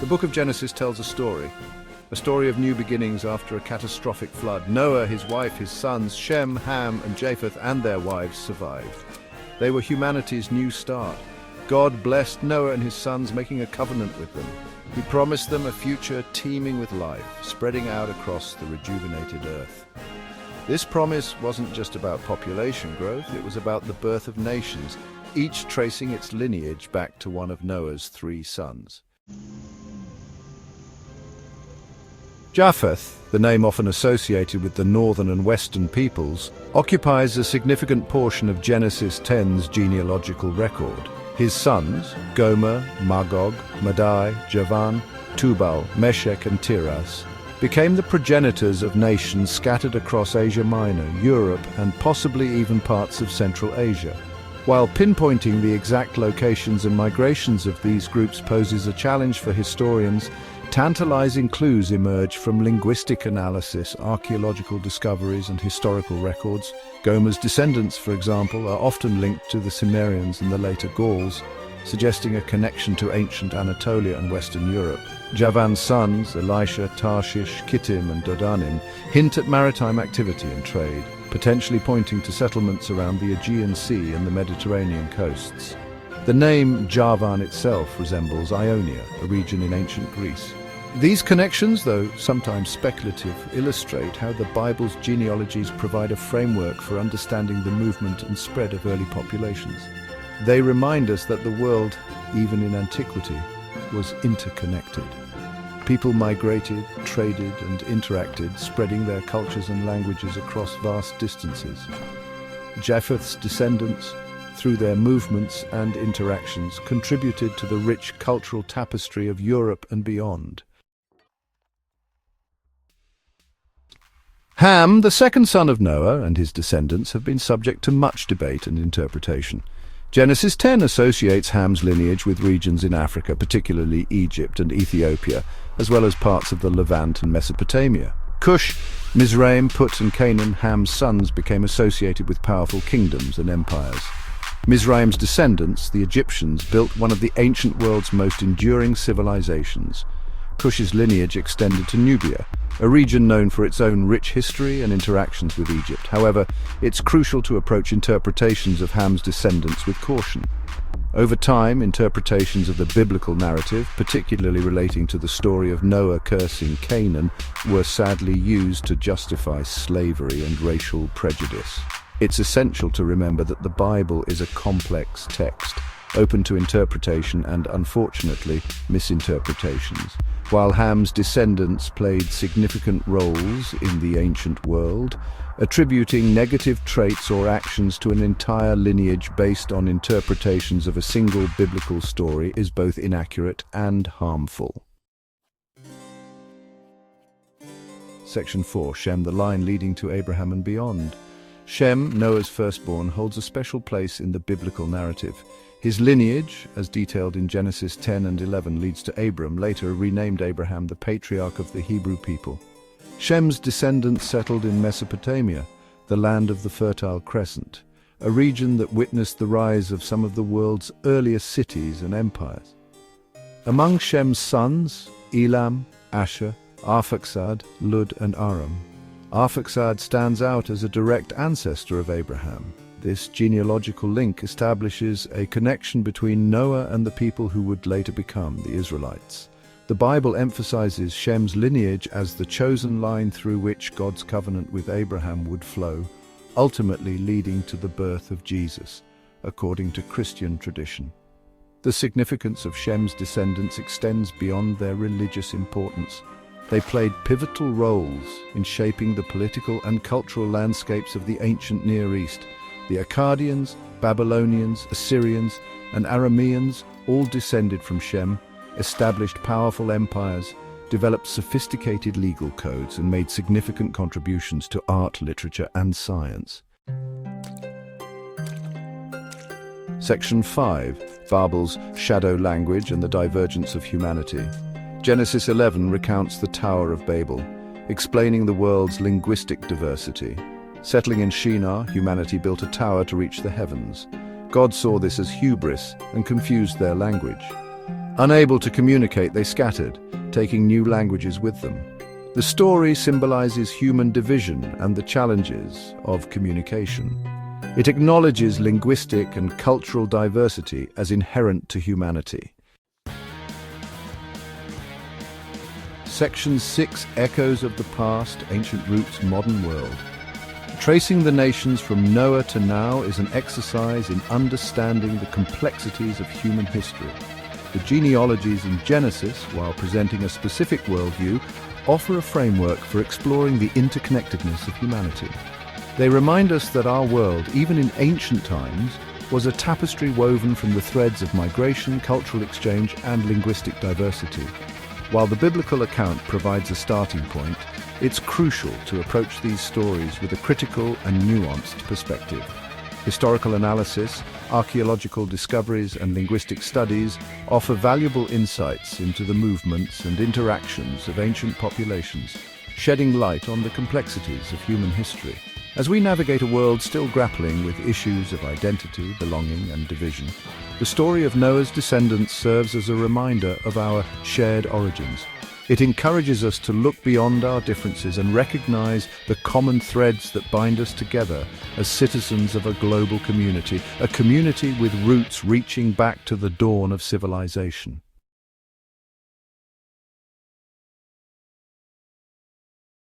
The book of Genesis tells a story of new beginnings after a catastrophic flood. Noah, his wife, his sons, Shem, Ham, and Japheth, and their wives survived. They were humanity's new start. God blessed Noah and his sons, making a covenant with them. He promised them a future teeming with life, spreading out across the rejuvenated earth. This promise wasn't just about population growth, it was about the birth of nations, each tracing its lineage back to one of Noah's 3 sons. Japheth, the name often associated with the northern and western peoples, occupies a significant portion of Genesis 10's genealogical record. His sons, Gomer, Magog, Madai, Javan, Tubal, Meshech, and Tiras, became the progenitors of nations scattered across Asia Minor, Europe, and possibly even parts of Central Asia. While pinpointing the exact locations and migrations of these groups poses a challenge for historians, tantalizing clues emerge from linguistic analysis, archaeological discoveries, and historical records. Gomer's descendants, for example, are often linked to the Cimmerians and the later Gauls, suggesting a connection to ancient Anatolia and Western Europe. Javan's sons, Elisha, Tarshish, Kittim, and Dodanim, hint at maritime activity and trade, potentially pointing to settlements around the Aegean Sea and the Mediterranean coasts. The name Javan itself resembles Ionia, a region in ancient Greece. These connections, though sometimes speculative, illustrate how the Bible's genealogies provide a framework for understanding the movement and spread of early populations. They remind us that the world, even in antiquity, was interconnected. People migrated, traded, and interacted, spreading their cultures and languages across vast distances. Japheth's descendants, through their movements and interactions, contributed to the rich cultural tapestry of Europe and beyond. Ham, the second son of Noah, and his descendants have been subject to much debate and interpretation. Genesis 10 associates Ham's lineage with regions in Africa, particularly Egypt and Ethiopia, as well as parts of the Levant and Mesopotamia. Cush, Mizraim, Put, and Canaan, Ham's sons, became associated with powerful kingdoms and empires. Mizraim's descendants, the Egyptians, built one of the ancient world's most enduring civilizations. Cush's lineage extended to Nubia, a region known for its own rich history and interactions with Egypt. However, it's crucial to approach interpretations of Ham's descendants with caution. Over time, interpretations of the biblical narrative, particularly relating to the story of Noah cursing Canaan, were sadly used to justify slavery and racial prejudice. It's essential to remember that the Bible is a complex text, open to interpretation and, unfortunately, misinterpretations. While Ham's descendants played significant roles in the ancient world, attributing negative traits or actions to an entire lineage based on interpretations of a single biblical story is both inaccurate and harmful. Section 4. Shem, the line leading to Abraham and beyond. Shem, Noah's firstborn, holds a special place in the biblical narrative. His lineage, as detailed in Genesis 10 and 11, leads to Abram, later renamed Abraham, the patriarch of the Hebrew people. Shem's descendants settled in Mesopotamia, the land of the Fertile Crescent, a region that witnessed the rise of some of the world's earliest cities and empires. Among Shem's sons, Elam, Asher, Arphaxad, Lud, and Aram. Arphaxad stands out as a direct ancestor of Abraham. This genealogical link establishes a connection between Noah and the people who would later become the Israelites. The Bible emphasizes Shem's lineage as the chosen line through which God's covenant with Abraham would flow, ultimately leading to the birth of Jesus, according to Christian tradition. The significance of Shem's descendants extends beyond their religious importance. They played pivotal roles in shaping the political and cultural landscapes of the ancient Near East. The Akkadians, Babylonians, Assyrians, and Arameans, all descended from Shem, established powerful empires, developed sophisticated legal codes, and made significant contributions to art, literature, and science. Section 5. Babel's shadow language and the divergence of humanity. Genesis 11 recounts the Tower of Babel, explaining the world's linguistic diversity. Settling in Shinar, humanity built a tower to reach the heavens. God saw this as hubris and confused their language. Unable to communicate, they scattered, taking new languages with them. The story symbolizes human division and the challenges of communication. It acknowledges linguistic and cultural diversity as inherent to humanity. Section 6: Echoes of the Past, Ancient Roots, Modern World. Tracing the nations from Noah to now is an exercise in understanding the complexities of human history. The genealogies in Genesis, while presenting a specific worldview, offer a framework for exploring the interconnectedness of humanity. They remind us that our world, even in ancient times, was a tapestry woven from the threads of migration, cultural exchange, and linguistic diversity. While the biblical account provides a starting point, it's crucial to approach these stories with a critical and nuanced perspective. Historical analysis, archaeological discoveries, and linguistic studies offer valuable insights into the movements and interactions of ancient populations, shedding light on the complexities of human history. As we navigate a world still grappling with issues of identity, belonging, and division, the story of Noah's descendants serves as a reminder of our shared origins. It encourages us to look beyond our differences and recognize the common threads that bind us together as citizens of a global community, a community with roots reaching back to the dawn of civilization.